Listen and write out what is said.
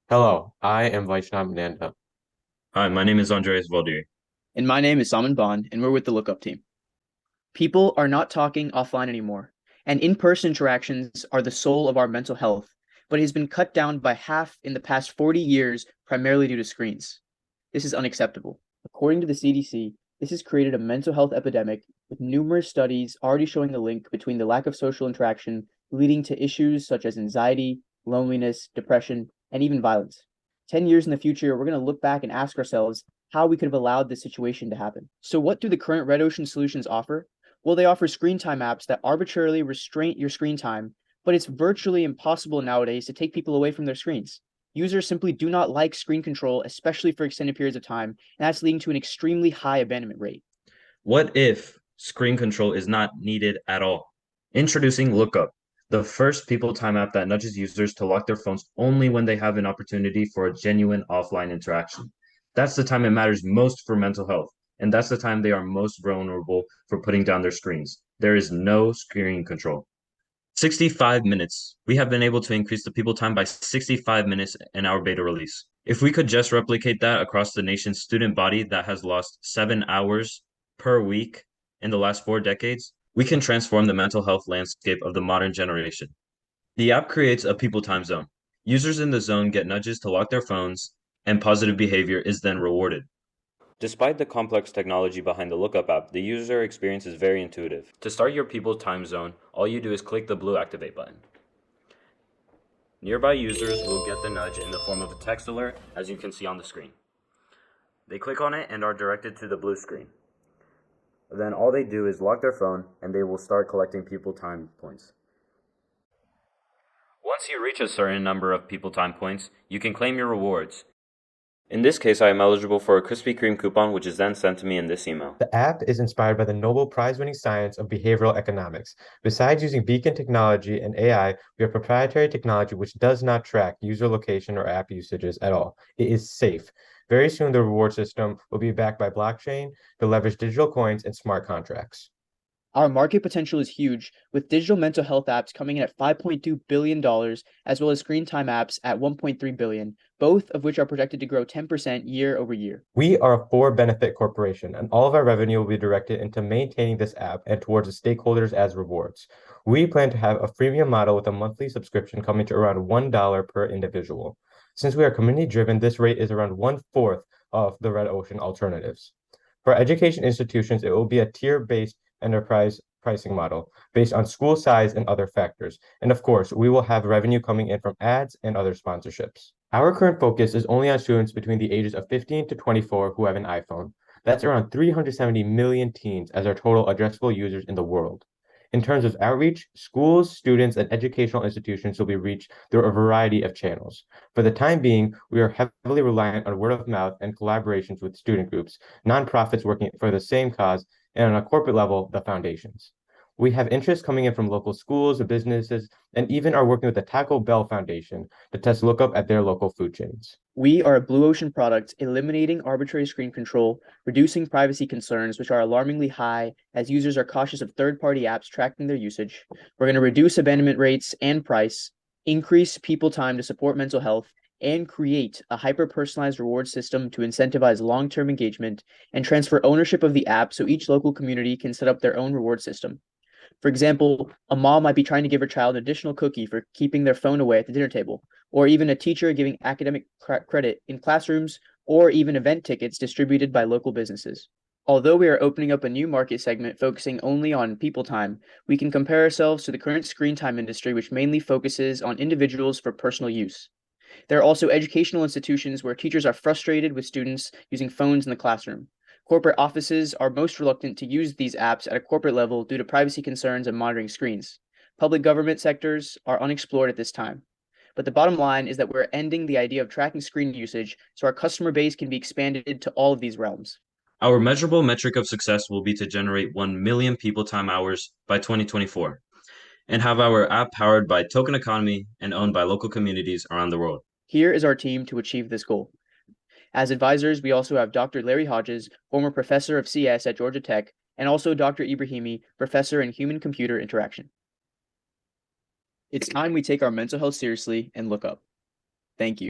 Hello, I am Vaishnab Nanda. Hi, my name is Andreas Valdiri. And my name is Samin Bhan, and we're with the Lookupp team. People are not talking offline anymore, and in-person interactions are the soul of our mental health, but it has been cut down by half in the past 40 years, primarily due to screens. This is unacceptable. According to the CDC, this has created a mental health epidemic, with numerous studies already showing the link between the lack of social interaction leading to issues such as anxiety, loneliness, depression, and even violence. 10 years in the future, we're going to look back and ask ourselves how we could have allowed this situation to happen. So, what do the current Red Ocean solutions offer? Well, they offer screen time apps that arbitrarily restrain your screen time, but it's virtually impossible nowadays to take people away from their screens. Users simply do not like screen control, especially for extended periods of time, and that's leading to an extremely high abandonment rate. What if screen control is not needed at all? Introducing Lookup, the first people time app that nudges users to lock their phones only when they have an opportunity for a genuine offline interaction. That's the time it matters most for mental health, and that's the time they are most vulnerable for putting down their screens. There is no screen control. 65 minutes. We have been able to increase the people time by 65 minutes in our beta release. If we could just replicate that across the nation's student body that has lost 7 hours per week in the last 4 decades, we can transform the mental health landscape of the modern generation. The app creates a people time zone. Users in the zone get nudges to lock their phones, and positive behavior is then rewarded. Despite the complex technology behind the Lookup app, the user experience is very intuitive. To start your people time zone, all you do is click the blue activate button. Nearby users will get the nudge in the form of a text alert, as you can see on the screen. They click on it and are directed to the blue screen. Then all they do is lock their phone and they will start collecting people time points. Once you reach a certain number of people time points, you can claim your rewards. In this case, I am eligible for a Krispy Kreme coupon, which is then sent to me in this email. The app is inspired by the Nobel Prize-winning science of behavioral economics. Besides using beacon technology and AI, we have proprietary technology which does not track user location or app usages at all. It is safe. Very soon, the reward system will be backed by blockchain to leverage digital coins and smart contracts. Our market potential is huge, with digital mental health apps coming in at $5.2 billion, as well as screen time apps at $1.3 billion, both of which are projected to grow 10% year over year. We are a for-benefit corporation, and all of our revenue will be directed into maintaining this app and towards the stakeholders as rewards. We plan to have a freemium model with a monthly subscription coming to around $1 per individual. Since we are community-driven, this rate is around one-fourth of the Red Ocean alternatives. For education institutions, it will be a tier-based enterprise pricing model based on school size and other factors. And of course, we will have revenue coming in from ads and other sponsorships. Our current focus is only on students between the ages of 15 to 24 who have an iPhone. That's around 370 million teens as our total addressable users in the world. In terms of outreach, schools, students, and educational institutions will be reached through a variety of channels. For the time being, we are heavily reliant on word of mouth and collaborations with student groups, nonprofits working for the same cause, and on a corporate level, the foundations. We have interest coming in from local schools, businesses, and even are working with the Taco Bell Foundation to test Lookup at their local food chains. We are a blue ocean product eliminating arbitrary screen control, reducing privacy concerns, which are alarmingly high as users are cautious of third-party apps tracking their usage. We're going to reduce abandonment rates and price, increase people time to support mental health, and create a hyper-personalized reward system to incentivize long-term engagement and transfer ownership of the app so each local community can set up their own reward system. For example, a mom might be trying to give her child an additional cookie for keeping their phone away at the dinner table, or even a teacher giving academic credit in classrooms, or even event tickets distributed by local businesses. Although we are opening up a new market segment focusing only on people time, we can compare ourselves to the current screen time industry, which mainly focuses on individuals for personal use. There are also educational institutions where teachers are frustrated with students using phones in the classroom. Corporate offices are most reluctant to use these apps at a corporate level due to privacy concerns and monitoring screens. Public government sectors are unexplored at this time. But the bottom line is that we're ending the idea of tracking screen usage so our customer base can be expanded to all of these realms. Our measurable metric of success will be to generate 1 million people time hours by 2024 and have our app powered by token economy and owned by local communities around the world. Here is our team to achieve this goal. As advisors, we also have Dr. Larry Hodges, former professor of CS at Georgia Tech, and also Dr. Ibrahimi, professor in human-computer interaction. It's time we take our mental health seriously and look up. Thank you.